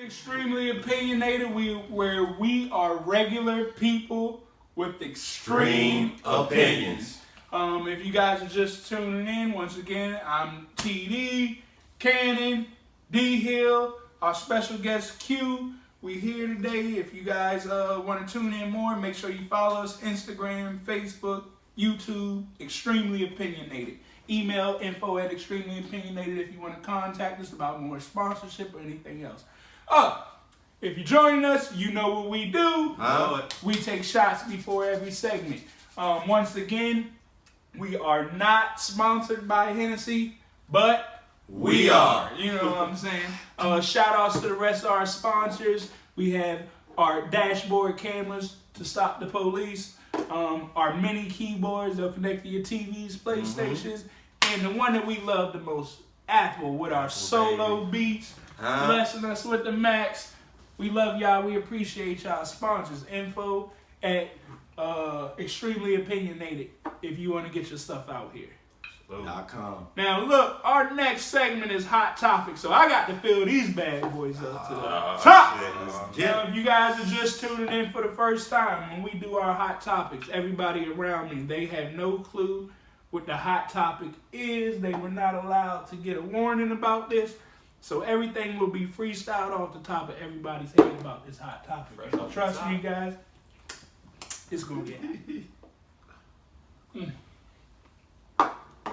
Extremely Opinionated, where we are regular people with extreme opinions. If you guys are just tuning in, once again, I'm TD, Cannon, D Hill, our special guest Q. We here today. If you guys want to tune in more, make sure you follow us Instagram, Facebook, YouTube, Extremely Opinionated. Email info@extremelyopinionated if you want to contact us about more sponsorship or anything else. If you're joining us, you know what we do. We take shots before every segment. Once again, we are not sponsored by Hennessy, but we are. You know what I'm saying? Shout outs to the rest of our sponsors. We have our dashboard cameras to stop the police, our mini keyboards that connect to your TVs, PlayStations, and the one that we love the most, Apple, with our solo beats, blessing us with the Macs. We love y'all. We appreciate y'all. Sponsors, info at Extremely Opinionated if you want to get your stuff out here. .com. Now look, our next segment is Hot Topic, so I got to fill these bad boys up to the top. Now, if you guys are just tuning in for the first time, when we do our Hot Topics, everybody around me, they have no clue what the Hot Topic is. They were not allowed to get a warning about this, so everything will be freestyled off the top of everybody's head about this Hot Topic. And trust me, guys, it's gonna get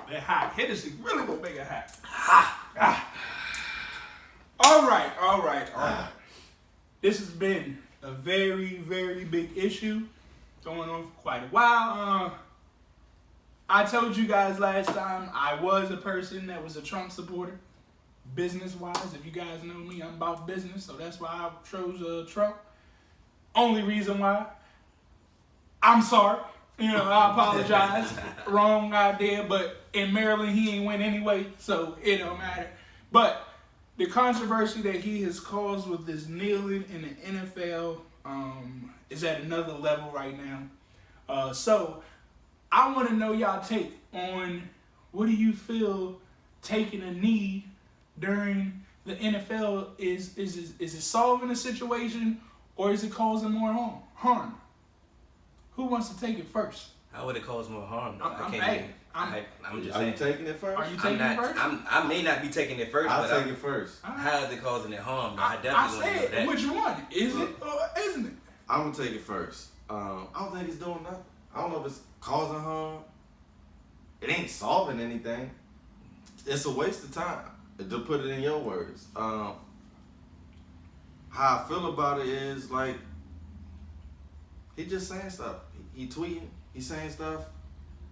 that hot. Hennessy really gonna make it hot. All right. This has been a very, very big issue going on for quite a while. I told you guys last time I was a person that was a Trump supporter, business-wise. If you guys know me, I'm about business, so that's why I chose Trump. Only reason why. I'm sorry. I apologize. Wrong idea, but in Maryland, he ain't win anyway, so it don't matter. But the controversy that he has caused with this kneeling in the NFL is at another level right now. So I want to know y'all take on what do you feel taking a knee during the NFL is it solving the situation or is it causing more harm? Who wants to take it first? How would it cause more harm? I'm just Are saying. you taking it first? Are you taking it first? I may not be taking it first, I'll but take it first. How is it causing it harm? I definitely want to know said, that. which one? Is it or isn't it? I'm going to take it first. I don't think it's doing nothing. I don't know if it's causing harm. It ain't solving anything. It's a waste of time, to put it in your words. How I feel about it is, like, he just saying stuff. He tweeting. He's saying stuff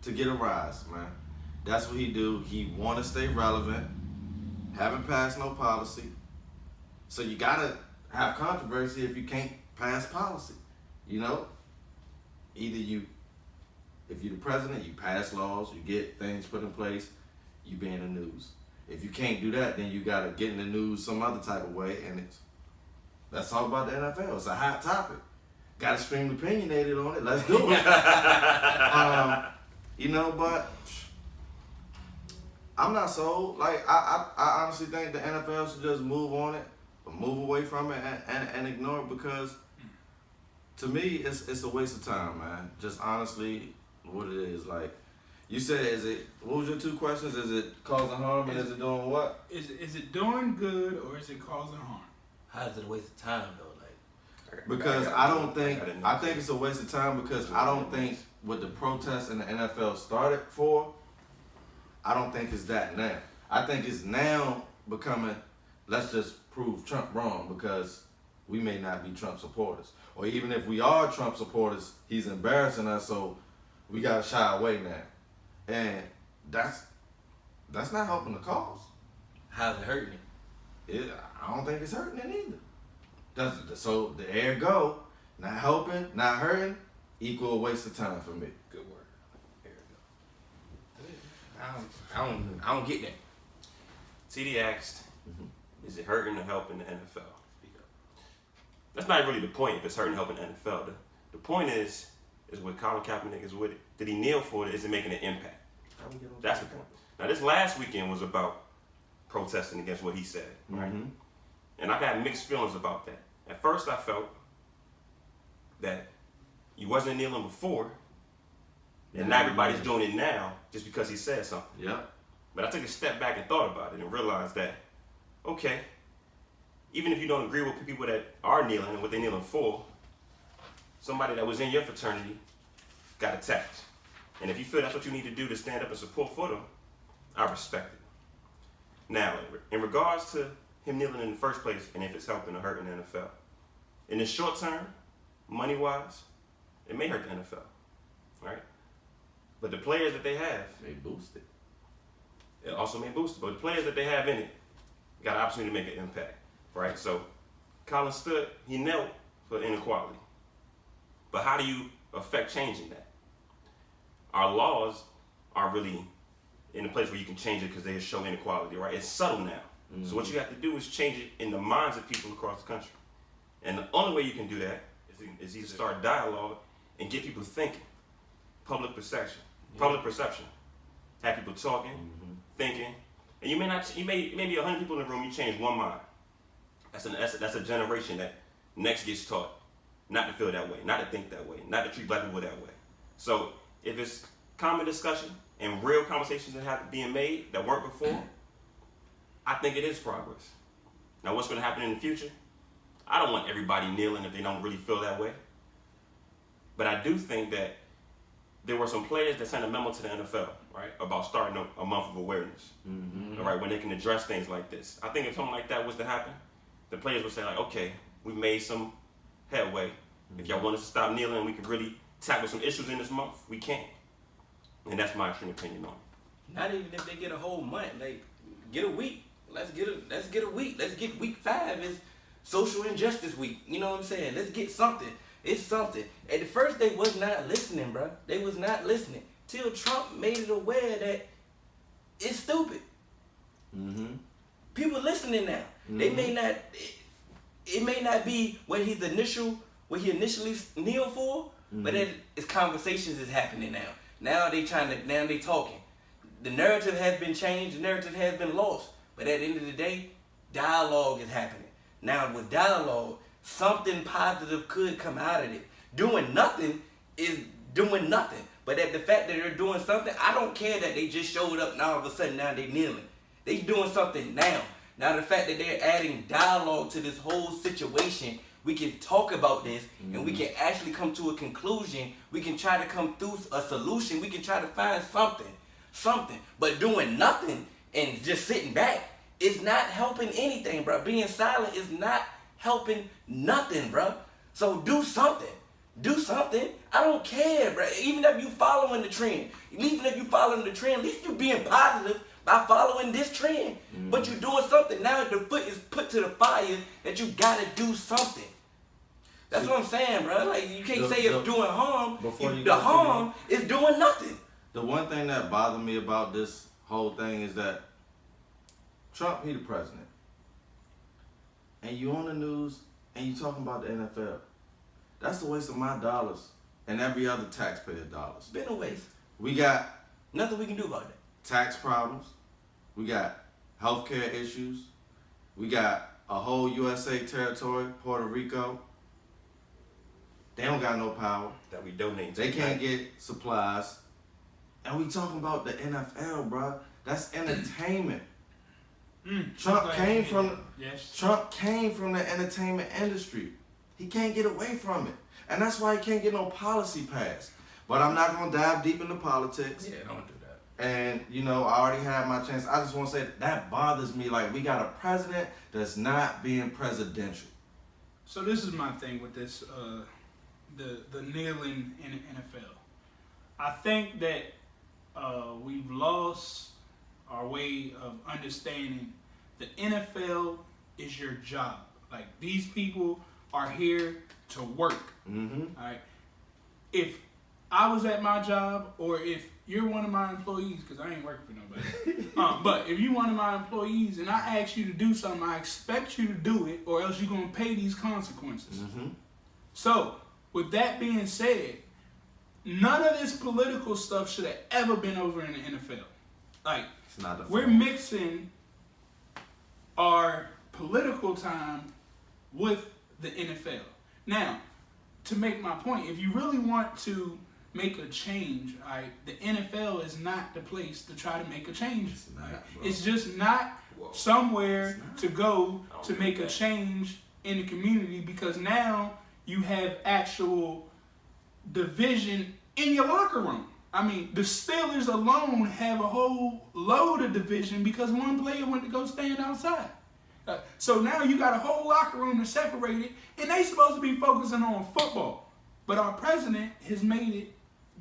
to get a rise, man. That's what he do. He want to stay relevant. Haven't passed no policy. So you got to have controversy if you can't pass policy. Either if you're the president, you pass laws, you get things put in place, you be in the news. If you can't do that, then you got to get in the news some other type of way, and that's all about the NFL. It's a hot topic. Got Extremely Opinionated on it. Let's do it. But I'm not sold. Like, I honestly think the NFL should just move on it, or move away from it, and ignore it, because to me, it's a waste of time, man. Just honestly, what it is. Like, you said, what was your two questions? Is it causing harm, and is it doing what? Is it doing good or is it causing harm? How is it a waste of time, though? Because I think it's a waste of time, because I don't think what the protests in the NFL started for, I don't think it's that now. I think it's now becoming, let's just prove Trump wrong, because we may not be Trump supporters. Or even if we are Trump supporters, he's embarrassing us, so we got to shy away now. And that's not helping the cause. How's it hurting it? I don't think it's hurting it either. So there you go. Not helping, not hurting, equal a waste of time for me. Good word. There you go. I don't get that. TD asked, is it hurting or helping the NFL? That's not really the point if it's hurting or helping the NFL. The point is what Colin Kaepernick is with it. Did he kneel for it? Is it making an impact? That's the point. Now, this last weekend was about protesting against what he said, right? And I've had mixed feelings about that. At first, I felt that you wasn't kneeling before, and now everybody's doing it now just because he said something. Yeah. But I took a step back and thought about it and realized that, okay, even if you don't agree with people that are kneeling and what they're kneeling for, somebody that was in your fraternity got attacked. And if you feel that's what you need to do to stand up and support for them, I respect it. Now, in regards to him kneeling in the first place and if it's helping or hurting the NFL, in the short term, money-wise, it may hurt the NFL, right? But the players that they have, They boosted. it also may boost it. But the players that they have in it got an opportunity to make an impact, right? So Colin stood, he knelt for inequality. But how do you affect changing that? Our laws are really in a place where you can change it because they show inequality, right? It's subtle now. Mm-hmm. So what you have to do is change it in the minds of people across the country. And the only way you can do that is either start dialogue and get people thinking. Public perception. Have people talking, thinking. And you may be 100 people in the room, you change one mind. That's a generation that next gets taught not to feel that way, not to think that way, not to treat black people that way. So if it's common discussion and real conversations that have being made that weren't before, I think it is progress. Now what's going to happen in the future? I don't want everybody kneeling if they don't really feel that way. But I do think that there were some players that sent a memo to the NFL, right, about starting a month of awareness, all right, when they can address things like this. I think if something like that was to happen, the players would say, like, okay, we made some headway. If y'all want us to stop kneeling and we can really tackle some issues in this month, we can. And that's my extreme opinion on it. Not even if they get a whole month, like get a week. Let's get a week. Let's get week 5 is social injustice week. You know what I'm saying? Let's get something. It's something. At the first, they was not listening, bro. They was not listening till Trump made it aware that it's stupid. People listening now. They may not. It may not be what he initially kneeled for, but it's conversations is happening now. Now they talking. The narrative has been changed. The narrative has been lost. But at the end of the day, dialogue is happening. Now with dialogue, something positive could come out of it. Doing nothing is doing nothing. But at the fact that they're doing something, I don't care that they just showed up and all of a sudden now they kneeling. They doing something now. Now the fact that they're adding dialogue to this whole situation, we can talk about this and we can actually come to a conclusion. We can try to come through a solution. We can try to find something. But doing nothing and just sitting back is not helping anything, bro. Being silent is not helping nothing, bro. So do something. Do something. I don't care, bro. Even if you following the trend, at least you being positive by following this trend. But you're doing something. Now the foot is put to the fire that you gotta do something. That's what I'm saying, bro. Like you can't say it's doing harm. The harm is doing nothing. The one thing that bothered me about this whole thing is that Trump, he the president. And you on the news and you talking about the NFL. That's a waste of my dollars and every other taxpayer dollars. It's been a waste. We got nothing we can do about that. Tax problems. We got healthcare issues. We got a whole USA territory, Puerto Rico. They don't got no power. That we donate to. They can't get supplies. And we talking about the NFL, bro. That's entertainment. Trump came from the entertainment industry. He can't get away from it. And that's why he can't get no policy passed. But I'm not going to dive deep into politics. Yeah, don't do that. And, I already had my chance. I just want to say that bothers me. Like, we got a president that's not being presidential. So this is my thing with this, the kneeling in the NFL. I think that we've lost our way of understanding the NFL is your job. Like, these people are here to work. All right. If I was at my job, or if you're one of my employees, because I ain't working for nobody, but if you're one of my employees and I ask you to do something, I expect you to do it, or else you're going to pay these consequences. So, with that being said, none of this political stuff should have ever been over in the NFL. Like, we're mixing our political time with the NFL. Now, to make my point, if you really want to make a change, all right, the NFL is not the place to try to make a change. It's just not somewhere to go to make a change in the community, because now you have actual division in your locker room. I mean, the Steelers alone have a whole load of division because one player went to go stand outside. So now you got a whole locker room that's separated, and they supposed to be focusing on football. But our president has made it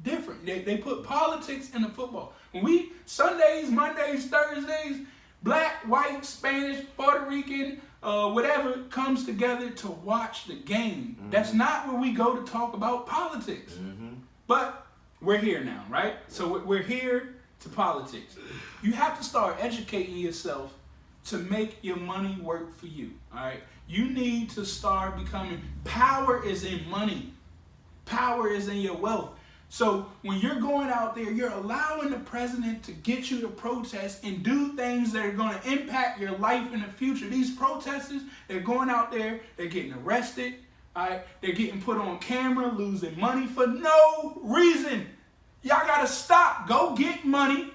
different. They put politics in the football. When we, Sundays, Mondays, Thursdays, black, white, Spanish, Puerto Rican, whatever, comes together to watch the game. Mm-hmm. That's not where we go to talk about politics. Mm-hmm. But we're here now, right? So we're here to politics. You have to start educating yourself to make your money work for you, all right? You need to start becoming, power is in money. Power is in your wealth. So when you're going out there, you're allowing the president to get you to protest and do things that are going to impact your life in the future. These protesters, they're going out there, they're getting arrested, all right? They're getting put on camera, losing money for no reason. Y'all got to stop. Go get money,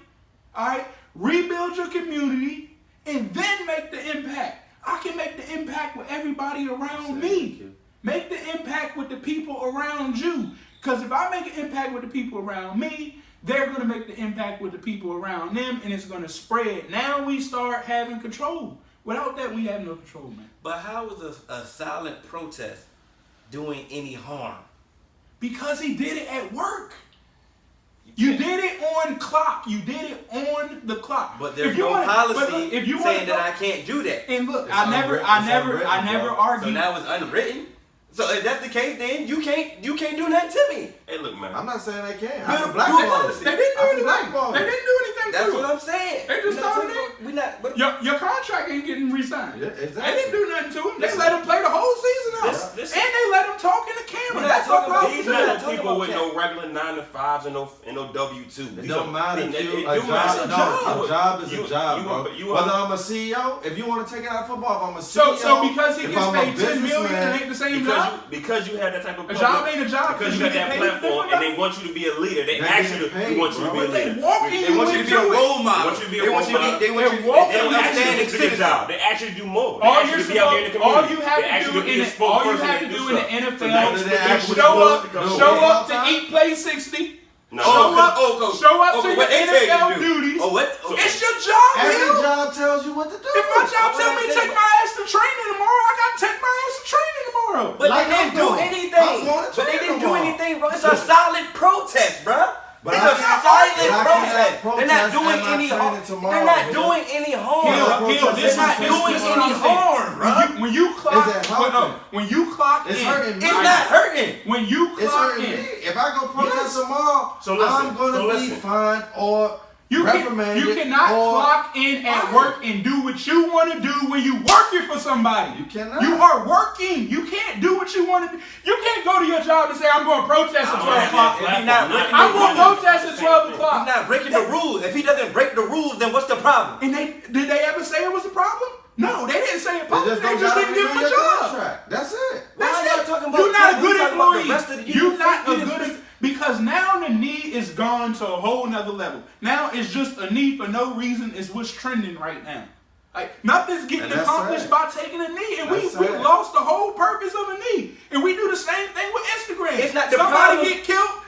all right? Rebuild your community, and then make the impact. I can make the impact with everybody around me. Make the impact with the people around you. Because if I make an impact with the people around me, they're going to make the impact with the people around them, and it's going to spread. Now we start having control. Without that, we have no control, man. But how is a silent protest doing any harm? Because he did it at work. You did it on clock. You did it on the clock. But there's no policy saying that I can't do that. And look, I never argued. So now it's unwritten. So if that's the case, then you can't do nothing to me. Hey, look, man. I'm not saying they can't. They didn't do anything. They didn't do anything. That's what I'm saying. They just started it. Your contract ain't getting re-signed. Yeah, exactly. They didn't do nothing to him. They let him play the whole season out. And they let him talk in the camera. That's no problem. These are no people with no regular 9-to-5s and no W-2. It don't matter. A job is a job, bro. Whether I'm a CEO, if you want to take it out of football, if I'm a CEO, so because he gets paid $10 million to make the same job, because you have that type of a job ain't a job. Because you got that platform, and they want you to be a leader. They actually want you to be a leader. They want you to be a role model. They want you to be a role model. They don't actually do a good job. They actually do more. All you have to do in the NFL is show up to eat play 60. Show up to your NFL duties. It's your job, every job tells you what to do. If my job tells me to take my ass to training tomorrow, I gotta take my ass to training tomorrow. But they didn't do anything. But they didn't do anything, bro. It's a solid protest, bro. It's a silent protest. They're not doing any harm. They're not doing any harm. They're not doing any harm, bro. When you clock in, it's hurting me. It's not hurting. When you clock in, if I go protest tomorrow, I'm gonna be fined or reprimanded. You cannot clock in at work and do what you want to do when you working for somebody. You cannot. You are working. You can't do what you want to do. You can't go to your job and say, I'm going to protest at 12 o'clock. I'm going to protest at 12 o'clock. He's not breaking the rules. If he doesn't break the rules, then what's the problem? And did they ever say it was a problem? No, they didn't say it. They just didn't give him a job. That's it. You're not a good employee. You're not a good. Because now the knee is gone to a whole nother level. Now it's just a knee for no reason. It's what's trending right now. Like, nothing's getting accomplished by taking a knee. And we lost the whole purpose of a knee. And we do the same thing with Instagram. It's not the Somebody problem. get killed,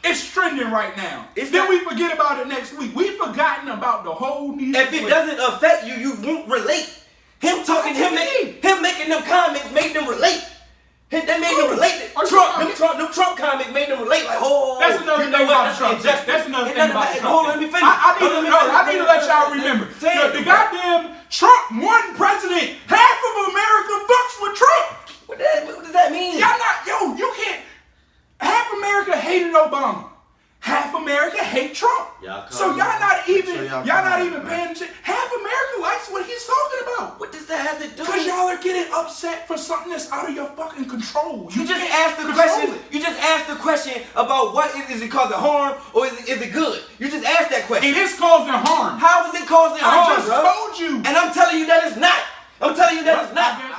it's trending right now. Then we forget about it next week. We've forgotten about the whole knee. If it doesn't affect you, you won't relate. Him making them comments made them relate. They made them relate. Trump comments made them relate. Like, that's another thing about Trump. That's another thing about Trump. Hold on, let me finish. I need to let y'all remember. The goddamn Trump won president. Half of America fucks with Trump. What does that mean? You can't. Half America hated Obama. Half America hate Trump. So y'all not even paying attention. Half America likes what he's talking about. What does that have to do? Because y'all are getting upset for something that's out of your fucking control. You just asked the question. You just asked the question about what is it causing harm or is it good? You just asked that question. It is causing harm. How is it causing harm? I just told you. And I'm telling you that it's not. I'm telling you that it's I not. guess